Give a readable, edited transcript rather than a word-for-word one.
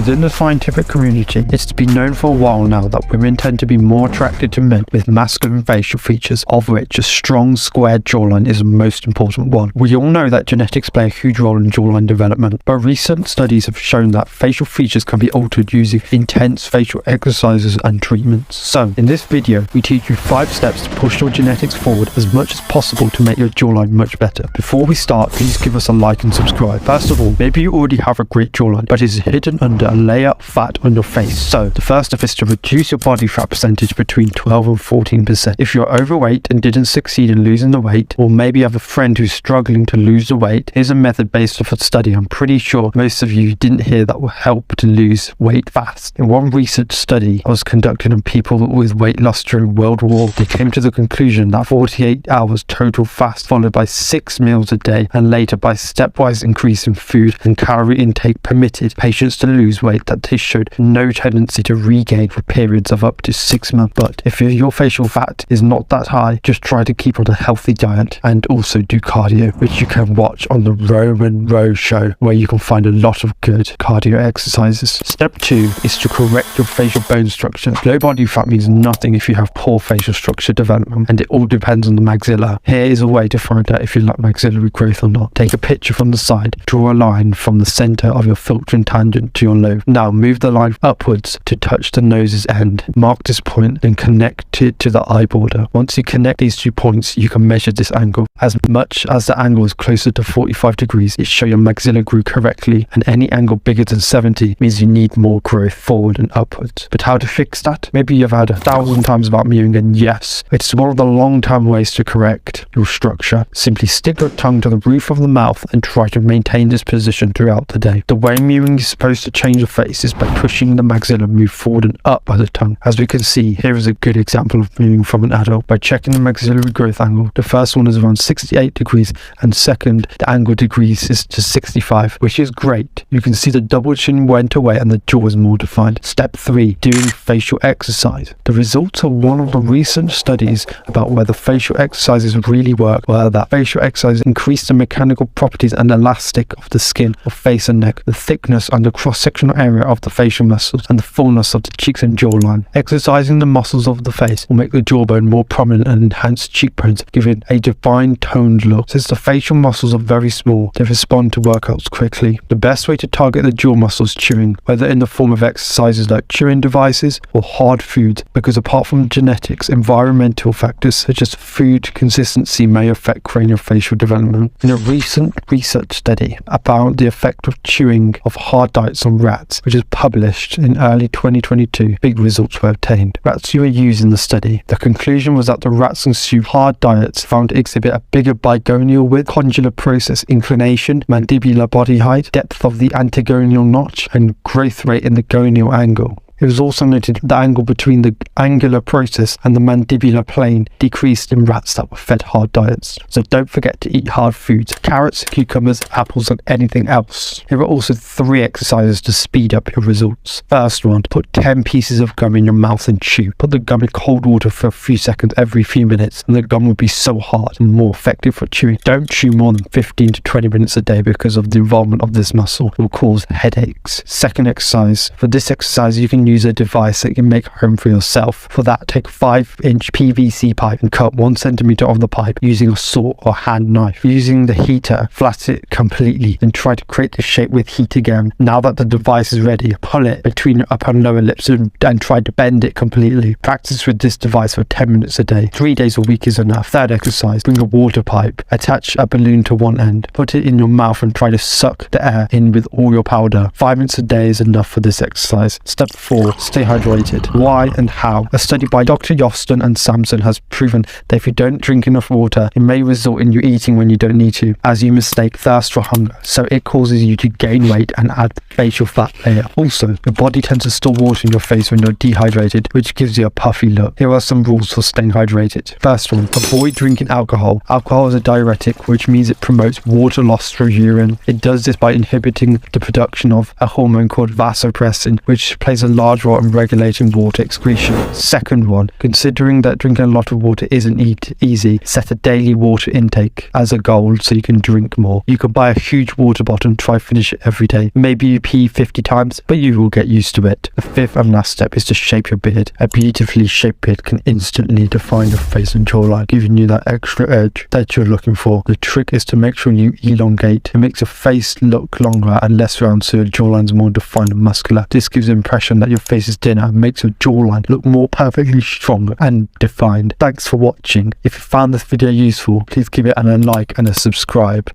Within the scientific community, it's been known for a while now that women tend to be more attracted to men with masculine facial features, of which a strong, squared jawline is the most important one. We all know that genetics play a huge role in jawline development, but recent studies have shown that facial features can be altered using intense facial exercises and treatments. So, in this video, we teach you 5 steps to push your genetics forward as much as possible to make your jawline much better. Before we start, please give us a like and subscribe. First of all, maybe you already have a great jawline, but it's hidden under a layer of fat on your face. So, the first step is to reduce your body fat percentage between 12 and 14%. If you're overweight and didn't succeed in losing the weight, or maybe you have a friend who's struggling to lose the weight, here's a method based off a study I'm pretty sure most of you didn't hear that will help to lose weight fast. In one research study that was conducted on people with weight loss during World War, they came to the conclusion that 48 hours total fast followed by 6 meals a day and later by stepwise increase in food and calorie intake permitted patients to lose weight that they showed no tendency to regain for periods of up to 6 months. But if your facial fat is not that high, just try to keep on a healthy diet and also do cardio, which you can watch on the Roman Row show, where you can find a lot of good cardio exercises. Step 2 is to correct your facial bone structure. Low body fat means nothing if you have poor facial structure development, and it all depends on the maxilla. Here is a way to find out if you lack maxillary growth or not. Take a picture from the side, draw a line from the center of your filtering tangent to your lobe. Now move the line upwards to touch the nose's end. Mark this point, then connect it to the eye border. Once you connect these 2 points, you can measure this angle. As much as the angle is closer to 45 degrees, it shows your maxilla grew correctly, and any angle bigger than 70 means you need more growth forward and upwards. But how to fix that? Maybe you've had 1,000 times about mewing, and yes, it's one of the long-term ways to correct your structure. Simply stick your tongue to the roof of the mouth and try to maintain this position throughout the day. The way mewing is supposed to change the face is by pushing the maxilla move forward and up by the tongue. As we can see, here is a good example of mewing from an adult. By checking the maxillary growth angle, the first one is around 68 degrees, and second, the angle degrees is to 65, which is great. You can see the double chin went away and the jaw is more defined. Step 3, doing facial exercise. The results of one of the recent studies about whether facial exercises really work were that facial exercise increased the mechanical properties and elastic of the skin of face and neck, the thickness and the cross-sectional area of the facial muscles, and the fullness of the cheeks and jawline. Exercising the muscles of the face will make the jawbone more prominent and enhance cheekbones, giving a defined, toned look. Since the facial muscles are very small, they respond to workouts quickly. The best way to target the jaw muscle is chewing, whether in the form of exercises like chewing devices or hard foods, because apart from genetics, environmental factors such as food consistency may affect craniofacial development. In a recent research study about the effect of chewing of hard diets on rats, which is published in early 2022, big results were obtained. Rats who were used in the study. The conclusion was that the rats consumed hard diets found to exhibit a bigger bigonial width, condylar process inclination, mandibular body height, depth of the antegonial notch, and growth rate in the gonial angle. It was also noted the angle between the angular process and the mandibular plane decreased in rats that were fed hard diets. So don't forget to eat hard foods: carrots, cucumbers, apples, and anything else. Here are also 3 exercises to speed up your results. First one, put 10 pieces of gum in your mouth and chew. Put the gum in cold water for a few seconds every few minutes, and the gum will be so hard and more effective for chewing. Don't chew more than 15 to 20 minutes a day because of the involvement of this muscle. It will cause headaches. Second exercise. For this exercise, you can use a device that you can make home for yourself. For that, take a 5-inch PVC pipe and cut 1 centimeter of the pipe using a saw or hand knife. Using the heater, flatten it completely and try to create the shape with heat again. Now that the device is ready, pull it between your upper and lower lips and try to bend it completely. Practice with this device for 10 minutes a day. 3 days a week is enough. Third exercise, bring a water pipe, attach a balloon to one end, put it in your mouth and try to suck the air in with all your powder. 5 minutes a day is enough for this exercise. Step 4, stay hydrated. Why and how? A study by Dr. Yoston and Samson has proven that if you don't drink enough water, it may result in you eating when you don't need to, as you mistake thirst for hunger, so it causes you to gain weight and add facial fat layer. Also, your body tends to store water in your face when you're dehydrated, which gives you a puffy look. Here are some rules for staying hydrated. First one, avoid drinking alcohol. Alcohol is a diuretic, which means it promotes water loss through urine. It does this by inhibiting the production of a hormone called vasopressin, which plays a large role in regulating water excretion. Second one, considering that drinking a lot of water isn't easy, set a daily water intake as a goal so you can drink more. You could buy a huge water bottle and try finish it every day. Maybe you pee 50 times, but you will get used to it. The fifth and last step is to shape your beard. A beautifully shaped beard can instantly define your face and jawline, giving you that extra edge that you're looking for. The trick is to make sure you elongate. It makes your face look longer and less round, so your jawline is more defined and muscular. This gives the impression that your face is thinner and makes your jawline look more perfectly strong and defined. Thanks for watching. If you found this video useful, please give it a like and a subscribe.